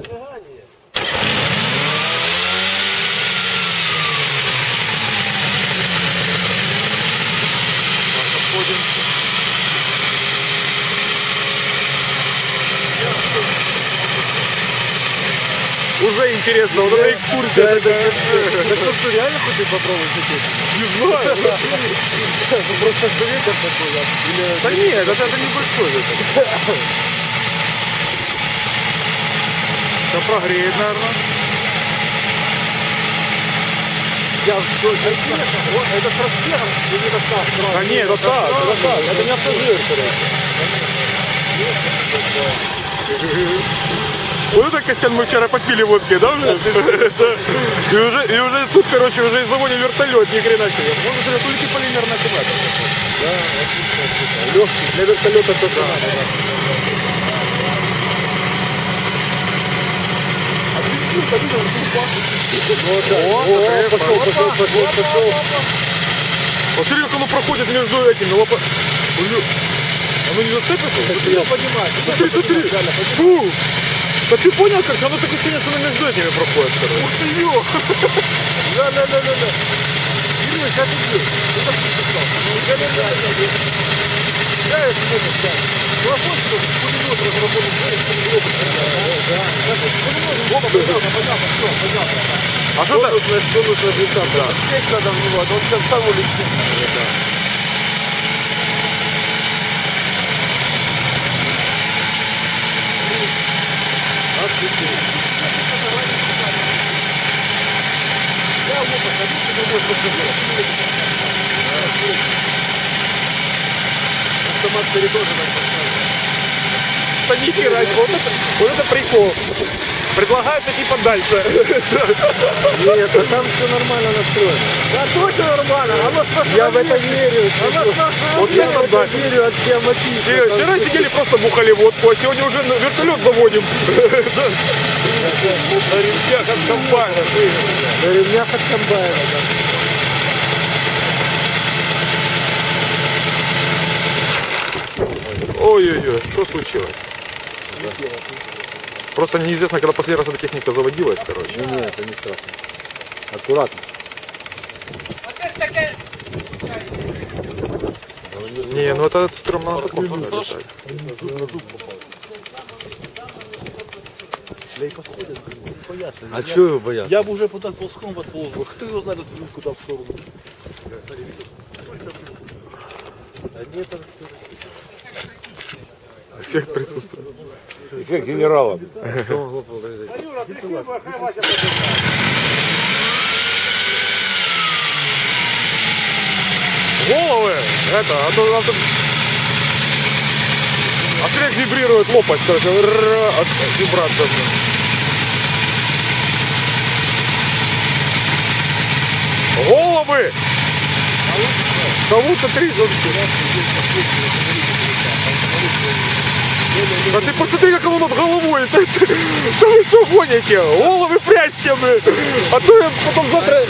зажигание. Подходим. Уже интересно, вот эта экскурсия такая. Так что, реально хочешь попробовать такие? Не знаю. Просто ветер такой, или... Да нет, это небольшой ветер. Сейчас прогреет, наверное. Я что, это с размером или это так? Да нет, это так, Это не пассажир, Вот это, Костян, мы вчера попили водки, да, уже? И уже тут, короче, уже заводим вертолет, ни хрена себе. Можно сказать, только полимерный аккумулятор. Да, отлично. Легкий, для вертолета тоже надо, да. Пошел. Вот смотри, как оно проходит между этими лопатами. Оно не зацепится? Я понимаю. Смотри. Фу! Да ты понял, как оно такое ощущение, что оно между этими проходит, короче. Ух ты, ё! Да. Ирина, как ты делаешь? Это что ты сказал? Да, это можно сказать. Ну, а вот что, пулемет разработан, понятно, все, понятно. А что так? Что нужно писать? Да. Сесть надо в него, он сейчас сам улетит. Автомат тоже так поставил. Да ни хера, вот это прикол. Предлагают идти подальше. Нет, а там все нормально настроено. Да точно нормально, я в это верю. Вот Я это в да. это верю от Тиамати. Вчера сидели, просто бухали водку, а сегодня уже вертолет заводим. На ремнях от комбайна. На ремнях от комбайна, да. Ой-ой-ой, что случилось? Просто неизвестно, когда последний раз эта техника заводилась, короче. Не, это не страшно. Аккуратно. Не, ну это стрёмно на таком летать. А что его бояться? Я бы уже под ползком подполз. Кто его знает, куда в сторону. Всех присутствует. Эффект генерала. Головы! Это, а то... А смотри, как вибрирует лопасть, короче, от вибрации. Головы! Кому-то 3 Да ты посмотри, как оно над головой. Да вы что гоните? Головы прячьте, блин. А то я потом завтра...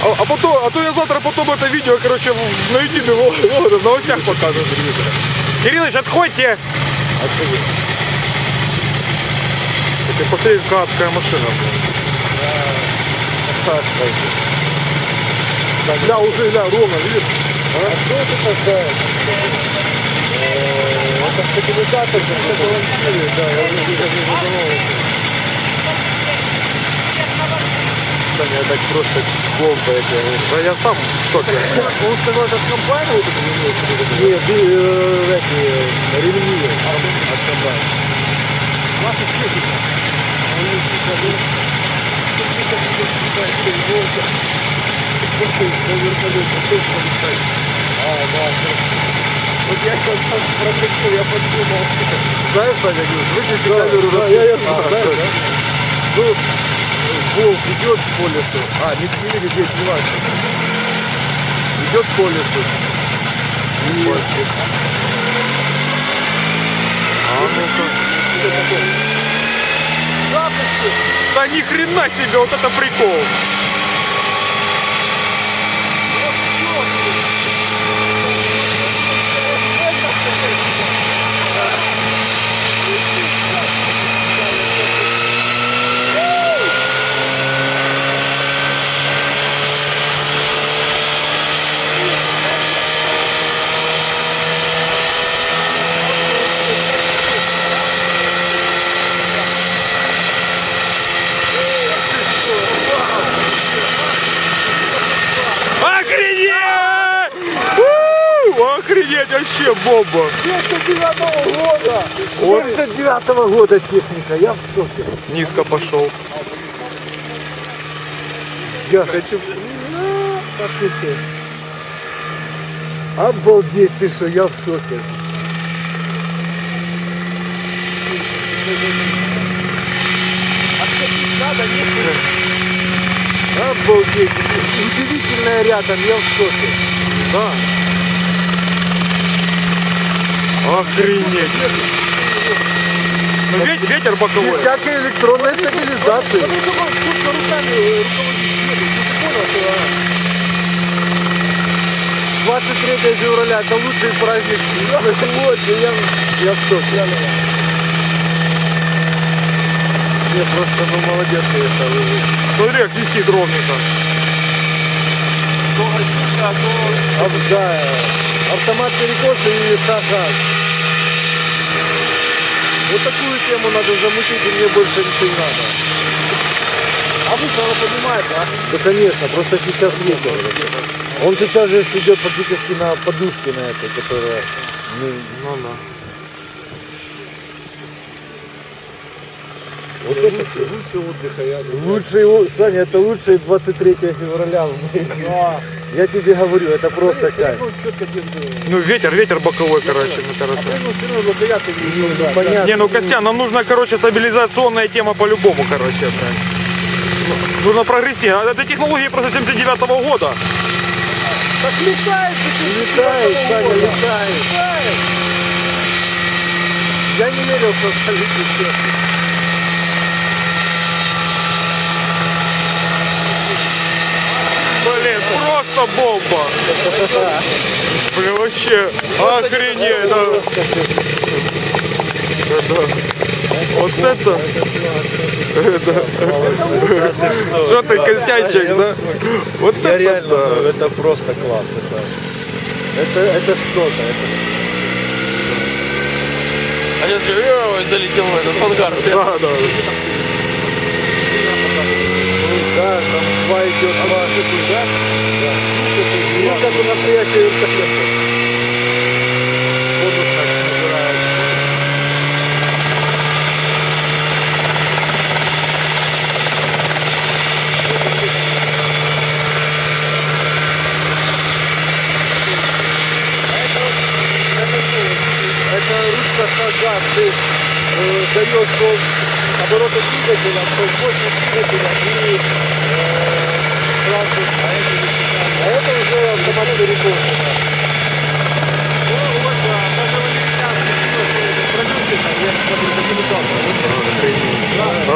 А то я завтра потом это видео, короче, на YouTube в новостях покажу. Кириллыч, отходите! Ты посмотри, какая адская машина. Да, уже, да, ровно, видишь? А что это такое? Это стабилизатор, это балансирует, да, я уже не задумывался. Я так просто пломбает. Да я сам в шоке. Он сказал, это с комбайна вот это не нет, эти ремни от комбайна. Наша техника. Он не вот я сейчас промечу, я подумал. Знаешь, Саня, выключи камеру. Да, я знаю, да. Ну, волк идет по лесу. Не здесь, не важно. Идет по лесу. И... ну-ка. Да ни хрена себе, вот это прикол. вообще бомба. 79-го года! Вот. 79-го года техника, я в шоке. Низко пошел. Я хочу... Послушай. Обалдеть, ты что, я в шоке. Обалдеть. Удивительная рядом, я в шоке. Да. Охренеть. Ну, ветер боковой. Без всякой электронной стабилизации. 23 февраля, это лучший праздник на сегодня, я в шоке. Не, просто, ну, молодец, конечно. Смотри, как висит ровненько. Да, автомат перекос и шаг. Вот такую тему надо замутить, и мне больше ничего не надо. А вы что, понимаете, а? Да, конечно, просто сейчас ветер. Он сейчас же идет фактически на подушке на этой, которая... Ну да. Вот это лучший отдых, я лучший, Саня, это лучший 23 февраля в моей жизни. Я тебе говорю, это просто кайф. Ну ветер боковой, короче, на торце. Понятно. Не, ну Костян, нам нужна, короче, стабилизационная тема по-любому, короче. блядь. Нужно прогрессивно. Это технологии просто 79-го года. Так летает, Саня, летает. Я не верил, что полетит. Блин, просто бомба. Блин, вообще охренеть. Да. Вот это. Что ты, костячек, да? Вот Я это реально, да. это просто класс. Это что-то. А сейчас залетел в этот ангар. Да. Да, там два идет, да? Да. Ну, как у настоящего вертолета. Воздух так набирает. Это ручка шага, ты даешь ход оборота двигателя, то есть мощность двигателя и сразу, а это уже автомат перекос. Ну вот, даже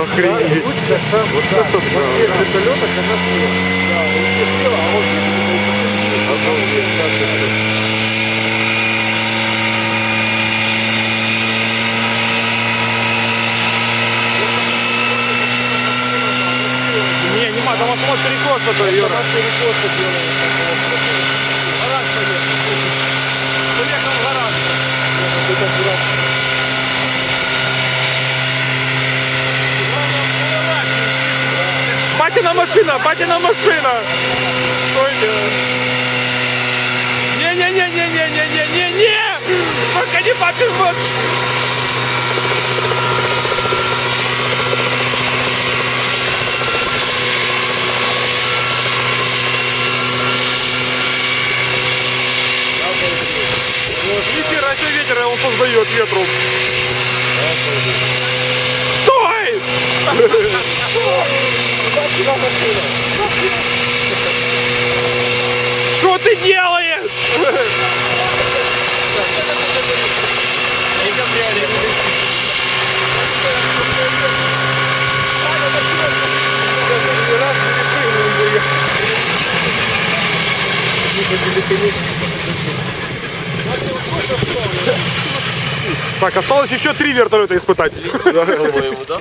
Охренеть. ручка сам, вот это да. Вертолета, она слева. Да, вот слева, а вот Не, нема, там автомат перекоса, то Юра. автомат перекоса делает. Гараж поехал. Поехал в гараж. Это гараж. Батина машина. Стойте. Не. Только не папин вот. Нихера себе ветер он создает ветру. Стой! Что ты делаешь? Так, осталось еще 3 вертолета испытать. По-моему, да?